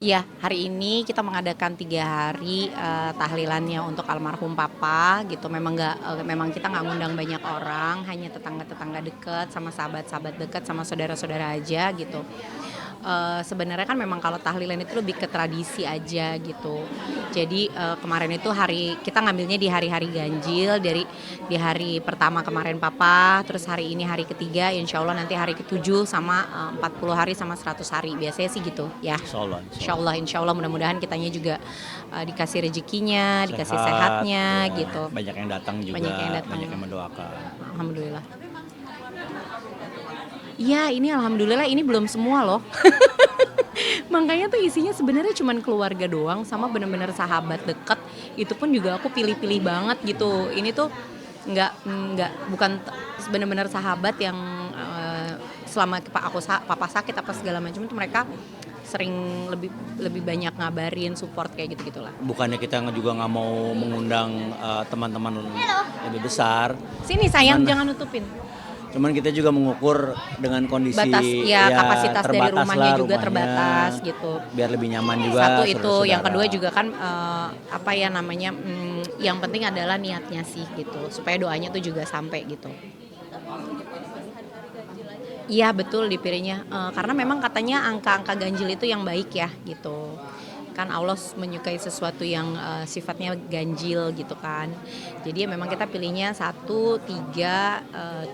Iya, hari ini kita mengadakan 3 hari, tahlilannya untuk almarhum papa gitu. Memang kita nggak ngundang banyak orang, hanya tetangga-tetangga dekat, sama sahabat-sahabat dekat, sama saudara-saudara aja gitu. Sebenarnya kan memang kalau tahlilan itu lebih ke tradisi aja gitu. Jadi, kemarin itu kita ngambilnya di hari-hari ganjil, di hari pertama kemarin papa, terus hari ini hari ketiga, insya Allah nanti hari ketujuh sama, 40 hari sama 100 hari, biasanya sih gitu ya. Insyaallah Insya insyaallah. Allah, insya Allah mudah-mudahan kitanya juga, dikasih rezekinya, dikasih Sehat, sehatnya ya, gitu, banyak yang datang banyak yang juga, datang. banyak yang mendoakan. Alhamdulillah. Iya, ini alhamdulillah ini belum semua loh. Makanya tuh isinya sebenarnya cuman keluarga doang sama bener-bener sahabat deket, itu pun juga aku pilih-pilih banget gitu. Ini tuh bukan bener-bener sahabat yang, selama papa sakit apa segala macam itu mereka sering lebih lebih banyak ngabarin, support kayak gitu-gitulah. Bukannya kita juga nggak mau mengundang, teman-teman lebih besar, Sini sayang, cuman jangan nutupin. cuman kita juga mengukur dengan Batas kondisi ya, ya kapasitas dari rumahnya terbataslah juga rumahnya, terbatas gitu. biar lebih nyaman Satu juga itu, yang kedua saudara-saudara. juga kan, apa ya namanya, yang penting adalah niatnya sih gitu, supaya doanya tuh juga sampai gitu. Iya betul dipilihnya, karena memang katanya angka-angka ganjil itu yang baik ya gitu. Kan Allah menyukai sesuatu yang, sifatnya ganjil gitu kan. Jadi ya memang kita pilihnya 1, 3,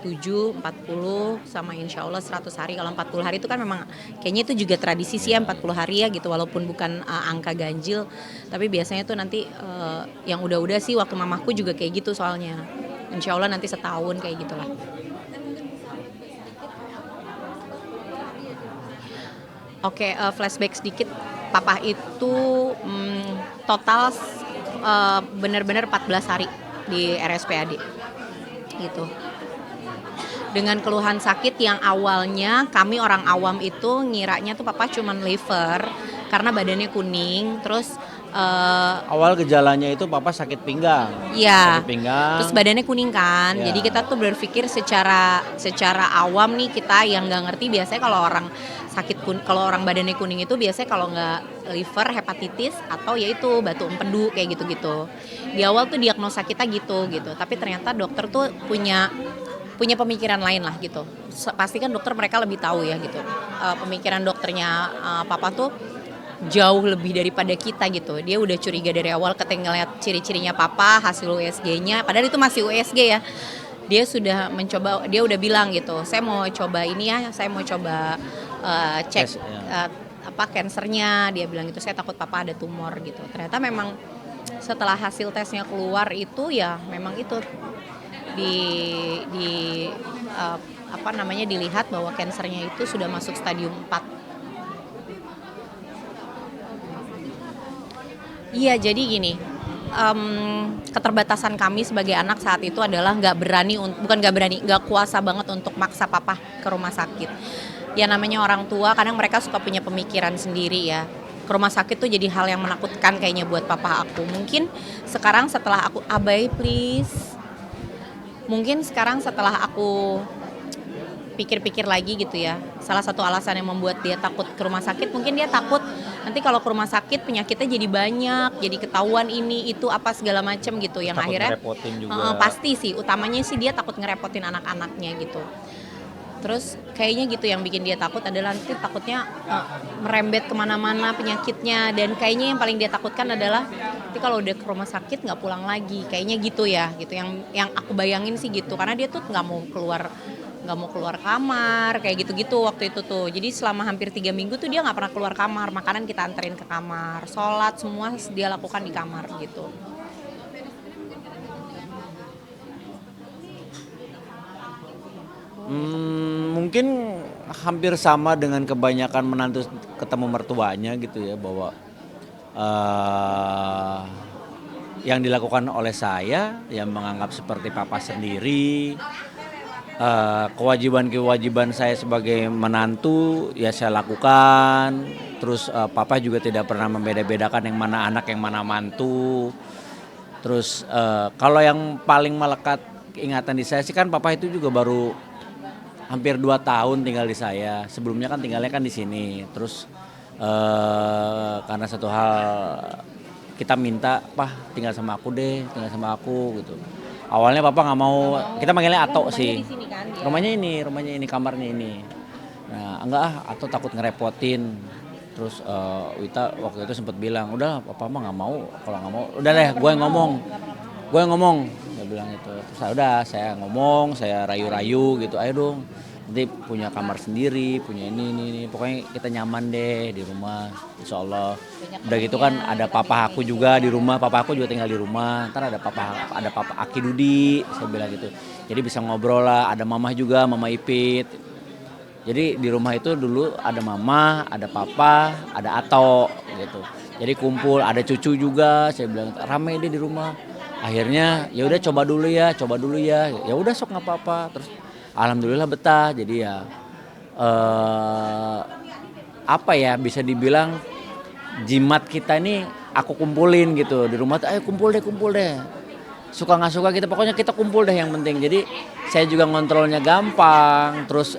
7, 40 sama insya Allah 100 hari. Kalau 40 hari itu kan memang kayaknya itu juga tradisi sih ya, Iya. 40 hari ya gitu, walaupun bukan, angka ganjil, tapi biasanya tuh nanti, yang udah-udah sih waktu mamaku juga kayak gitu soalnya. Insya Allah nanti setahun kayak gitulah. Oke, flashback sedikit, papa itu, total bener-bener 14 hari di RSPAD gitu. Dengan keluhan sakit yang awalnya kami orang awam itu ngiranya tuh papa cuman liver karena badannya kuning, terus, Awal gejalanya itu papa sakit pinggang, iya, sakit terus pinggang, badannya kuning kan, jadi kita ya. tuh berpikir secara secara awam nih, kita yang nggak ngerti biasanya kalau orang badannya kuning itu biasanya kalau nggak liver, hepatitis, atau yaitu batu empedu kayak gitu-gitu. Di awal tuh diagnosa kita gitu, tapi ternyata dokter tuh punya punya pemikiran lain lah gitu. Pasti kan dokter mereka lebih tahu ya gitu. Pemikiran dokternya, papa tuh jauh lebih daripada kita gitu. Dia udah curiga dari awal ketika ngeliat ciri-cirinya papa, hasil USG-nya, padahal itu masih USG ya. Dia udah bilang gitu, "Saya mau coba ini ya, saya mau coba, cek, Tes ya. eee, apa, kansernya." Dia bilang gitu, "Saya takut papa ada tumor," gitu. Ternyata memang setelah hasil tesnya keluar itu ya memang itu di di, eee, apa namanya, dilihat bahwa kansernya itu sudah masuk stadium 4. Iya, jadi gini, keterbatasan kami sebagai anak saat itu adalah bukan nggak berani, nggak kuasa banget untuk maksa papa ke rumah sakit. Ya namanya orang tua kadang mereka suka punya pemikiran sendiri ya. Ke rumah sakit tuh jadi hal yang menakutkan kayaknya buat papa aku. Mungkin sekarang setelah aku "Abai please." Mungkin sekarang setelah aku pikir-pikir lagi gitu ya, salah satu alasan yang membuat dia takut ke rumah sakit mungkin dia takut nanti kalau ke rumah sakit penyakitnya jadi banyak, jadi ketahuan ini itu apa segala macem gitu, yang Takut akhirnya ngerepotin juga. pasti sih utamanya sih dia takut ngerepotin anak-anaknya gitu. Terus kayaknya gitu yang bikin dia takut adalah nanti takutnya, merembet kemana-mana penyakitnya, dan kayaknya yang paling dia takutkan adalah nanti kalau udah ke rumah sakit nggak pulang lagi, kayaknya gitu ya, gitu yang aku bayangin sih gitu. Karena dia tuh nggak mau keluar kamar, kayak gitu-gitu waktu itu tuh. Jadi selama hampir 3 minggu tuh dia nggak pernah keluar kamar, makanan kita anterin ke kamar, sholat semua dia lakukan di kamar gitu. Mungkin hampir sama dengan kebanyakan menantu ketemu mertuanya gitu ya, bahwa, eee, yang dilakukan oleh saya, yang menganggap seperti papa sendiri, kewajiban-kewajiban saya sebagai menantu ya saya lakukan, terus, papa juga tidak pernah membeda-bedakan yang mana anak, yang mana mantu. Terus, kalau yang paling melekat ingatan di saya sih kan papa itu juga baru hampir 2 tahun tinggal di saya, sebelumnya kan tinggalnya kan di sini. Terus Karena satu hal kita minta, "Pah, tinggal sama aku deh, tinggal sama aku," gitu. Awalnya papa nggak mau, kita manggilnya Ato sih. Rumahnya ini, kamarnya ini. Nah, enggak ah, Ato takut ngerepotin. Terus Wita waktu itu sempat bilang, "Udah, papa mah nggak mau. Kalau nggak mau, udah deh, gue yang ngomong. Gue yang ngomong." Saya bilang gitu. Terus udah, saya ngomong, saya rayu-rayu gitu. "Ayo dong, nanti punya kamar sendiri, punya ini. Pokoknya kita nyaman deh di rumah, insya Allah." Udah gitu kan ada papa aku juga di rumah, papa aku juga tinggal di rumah. Ntar ada papa Aki Dudi, saya bilang gitu. Jadi bisa ngobrol lah, ada mama juga, mama Ipit. Jadi di rumah itu dulu ada mama, ada papa, ada Ato gitu. Jadi kumpul, ada cucu juga, saya bilang rame deh di rumah. Akhirnya ya udah coba dulu ya. Ya udah sok nggak apa-apa. Terus alhamdulillah betah. Jadi ya apa ya, bisa dibilang jimat kita ini aku kumpulin gitu di rumah tuh, ayo kumpul deh, suka nggak suka kita, pokoknya kita kumpul deh yang penting. Jadi saya juga ngontrolnya gampang, terus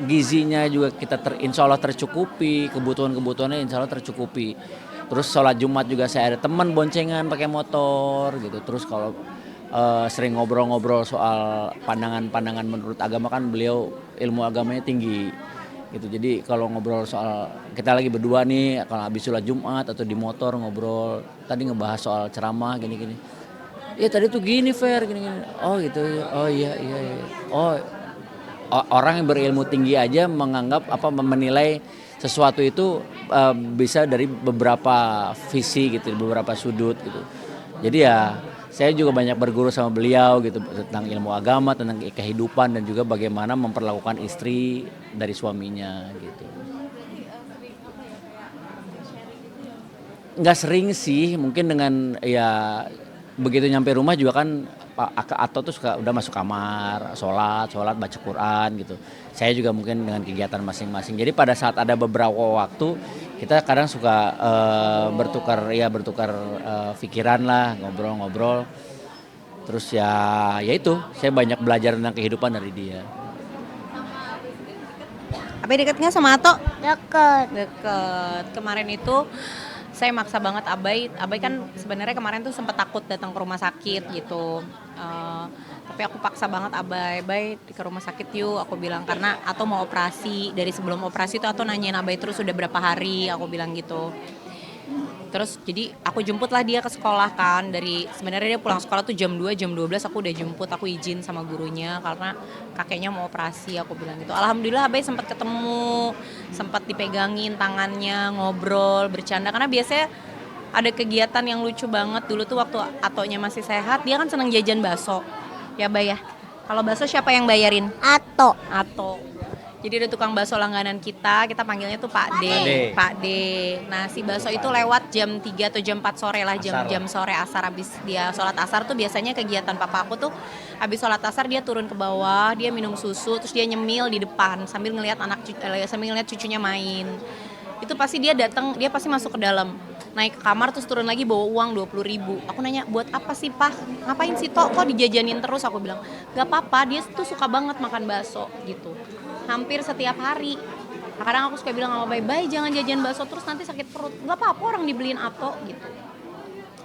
gizinya juga kita insya Allah tercukupi, kebutuhannya insya Allah tercukupi. Terus sholat Jumat juga saya ada teman boncengan pakai motor gitu. Terus kalau sering ngobrol-ngobrol soal pandangan-pandangan menurut agama, kan beliau ilmu agamanya tinggi gitu. Jadi kalau ngobrol soal, kita lagi berdua nih kalau habis sholat Jumat atau di motor ngobrol, tadi ngebahas soal ceramah gini-gini. Iya tadi tuh gini Fer, gini-gini. Oh gitu ya. Oh iya. Oh, orang yang berilmu tinggi aja menganggap menilai sesuatu itu bisa dari beberapa visi gitu, beberapa sudut gitu. Jadi ya saya juga banyak berguru sama beliau gitu tentang ilmu agama, tentang kehidupan, dan juga bagaimana memperlakukan istri dari suaminya gitu. Nggak sering sih, mungkin dengan ya begitu nyampe rumah juga kan Pak Ato tuh suka udah masuk kamar, sholat baca Quran gitu. Saya juga mungkin dengan kegiatan masing-masing. Jadi pada saat ada beberapa waktu kita kadang suka bertukar pikiran lah, ngobrol-ngobrol. Terus ya itu saya banyak belajar tentang kehidupan dari dia. Apa deket nggak sama Ato? Deket. Kemarin itu saya maksa banget Abai kan sebenarnya kemarin tuh sempat takut datang ke rumah sakit gitu. Tapi aku paksa banget Abai ke rumah sakit yuk, aku bilang, karena Ato mau operasi. Dari sebelum operasi tuh Ato nanyain Abai terus udah berapa hari, aku bilang gitu. Terus jadi aku jemput lah dia ke sekolah kan, sebenarnya dia pulang sekolah tuh jam 2, jam 12 aku udah jemput, aku izin sama gurunya karena kakeknya mau operasi, aku bilang gitu. Alhamdulillah Abai sempat ketemu, sempat dipegangin tangannya, ngobrol, bercanda, karena biasanya ada kegiatan yang lucu banget. Dulu tuh waktu Atonya masih sehat, dia kan seneng jajan bakso. Ya Bay ya. Kalau bakso siapa yang bayarin? Ato. Jadi ada tukang bakso langganan kita panggilnya tuh Pak D. Nah si bakso itu lewat jam 3 atau jam 4 sore lah, jam sore asar. Habis dia sholat asar tuh biasanya kegiatan papa aku tuh habis sholat asar dia turun ke bawah, dia minum susu, terus dia nyemil di depan sambil ngelihat cucunya main. Itu pasti dia datang, dia pasti masuk ke dalam, naik ke kamar terus turun lagi bawa uang 20.000. Aku nanya, buat apa sih Pak? Ngapain sih Tok? Kok dijajanin terus? Aku bilang, gak apa-apa, dia tuh suka banget makan bakso gitu. Hampir setiap hari. Kadang aku suka bilang sama Bay, jangan jajan bakso terus nanti sakit perut. Gak apa-apa, orang dibeliin Ato gitu.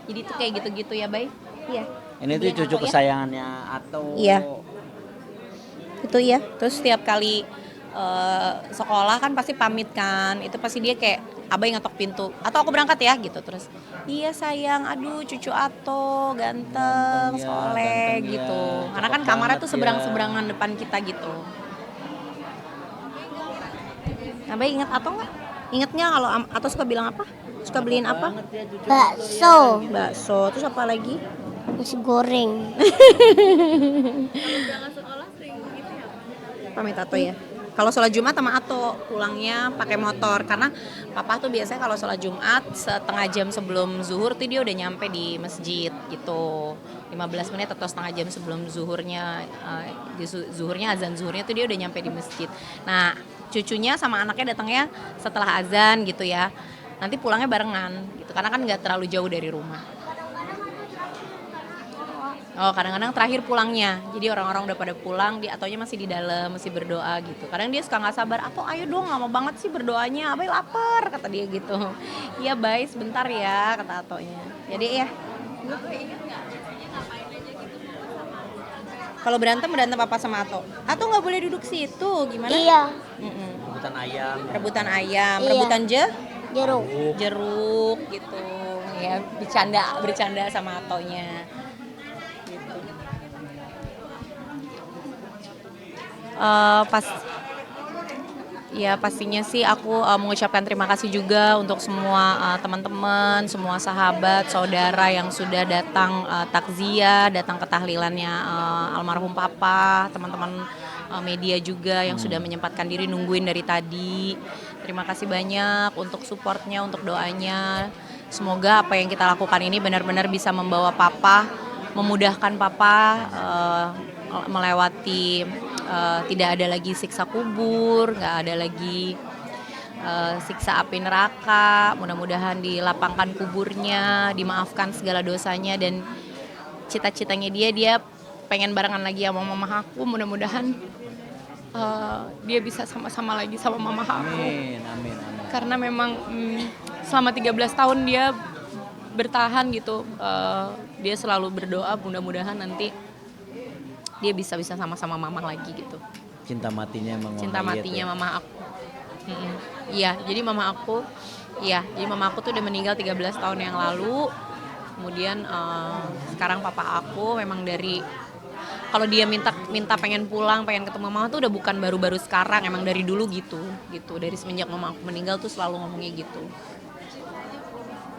Jadi tuh kayak gitu-gitu ya Bay. Iya. Ini tuh cucu kesayangannya Ato. Iya. Itu ya. Terus setiap kali sekolah kan pasti pamit kan. Itu pasti dia kayak Abai ngetok pintu. Atau aku berangkat ya gitu. Terus iya sayang, aduh cucu Ato ganteng, soleh gitu. Karena kan kamarnya tuh seberang-seberangan depan kita gitu. Abai ingat Ato nggak? Ingat nggak kalau Ato suka bilang apa? Suka beliin apa? Bakso. Terus apa lagi? Nasi goreng. Pamit Ato ya. Kalau sholat Jumat sama Ato pulangnya pakai motor, karena papa tuh biasanya kalau sholat Jumat setengah jam sebelum zuhur tuh dia udah nyampe di masjid gitu. 15 menit atau setengah jam sebelum zuhurnya, azan zuhurnya tuh dia udah nyampe di masjid. Nah cucunya sama anaknya datangnya setelah azan gitu ya. Nanti pulangnya barengan gitu, karena kan nggak terlalu jauh dari rumah. Oh, kadang-kadang terakhir pulangnya. Jadi orang-orang udah pada pulang, dia atonya masih di dalam, masih berdoa gitu. Kadang dia suka nggak sabar, "Ato, ayo dong, lama banget sih berdoanya. Abai lapar," kata dia gitu. "Iya, Bay, sebentar ya," kata atonya. Jadi ya, kalau berantem berantem apa sama Ato? Ato nggak boleh duduk situ, gimana? Iya. Mm-mm. Rebutan ayam. Rebutan ayam, Iya. rebutan Jeruk. jeruk gitu. Ya, bercanda sama Atonya. Gitu. Pas ya pastinya sih aku mengucapkan terima kasih juga untuk semua teman-teman, semua sahabat, saudara yang sudah datang takziah, datang ke tahlilannya almarhum papa, teman-teman media juga yang sudah menyempatkan diri nungguin dari tadi. Terima kasih banyak untuk supportnya, untuk doanya. Semoga apa yang kita lakukan ini benar-benar bisa membawa papa, memudahkan papa melewati tidak ada lagi siksa kubur, nggak ada lagi siksa api neraka. Mudah-mudahan dilapangkan kuburnya, dimaafkan segala dosanya, dan cita-citanya dia pengen barengan lagi sama mama aku. Mudah-mudahan dia bisa sama-sama lagi sama mama aku. Amin, amin, amin. Karena memang selama 13 tahun dia bertahan gitu. Dia selalu berdoa mudah-mudahan nanti dia bisa sama-sama mama lagi gitu. Cinta matinya emang Cinta Mama Liet matinya ya. mama aku. Iya, jadi mama aku tuh udah meninggal 13 tahun yang lalu. Kemudian sekarang papa aku memang dari kalau dia minta pengen pulang, pengen ketemu mama tuh udah bukan baru-baru sekarang, emang dari dulu gitu. Dari semenjak mama aku meninggal tuh selalu ngomongnya gitu.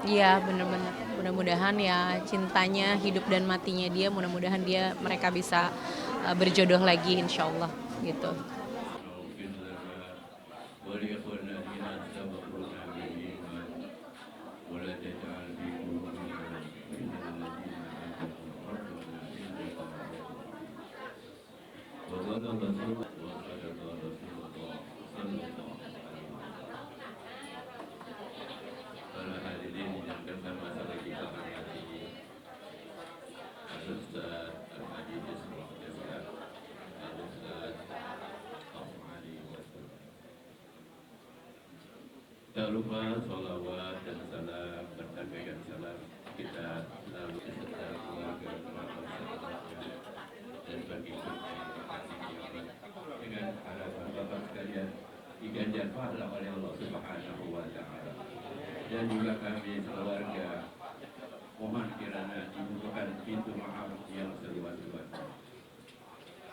Iya, bener-bener. Mudah-mudahan ya cintanya, hidup dan matinya dia, mudah-mudahan mereka bisa berjodoh lagi, insya Allah gitu. Tak lupa salawat dan salam, bertambahkan salam kita selalu beserta keluarga kerabat sahabatnya dan bagi dengan harapan bapak sekalian diganjar pahala oleh Allah Subhanahu wa Ta'ala. Dan juga kami keluarga mohon kirana dibukakan pintu maaf yang seluas-luasnya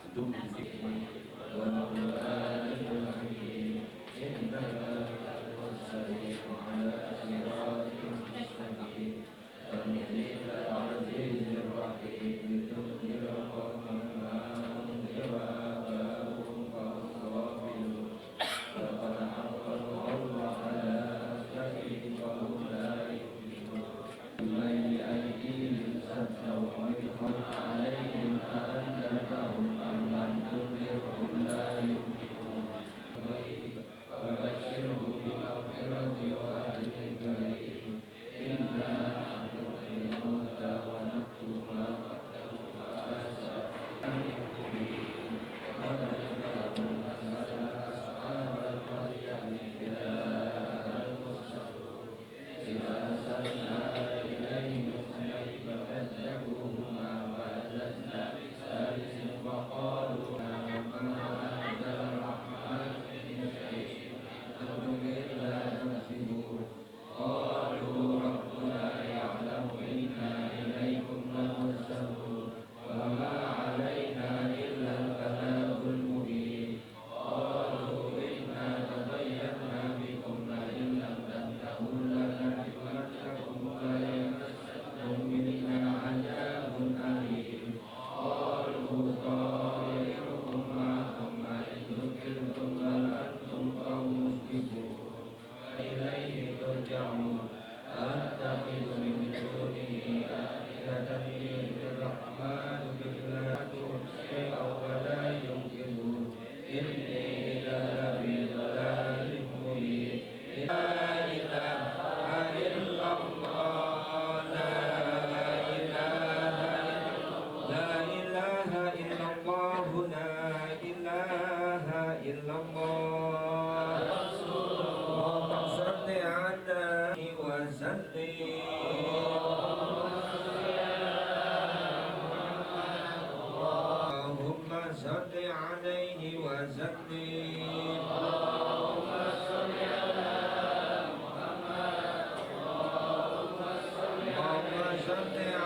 untuk mengisi La اللهم صل عليه وسلم. اللهم صل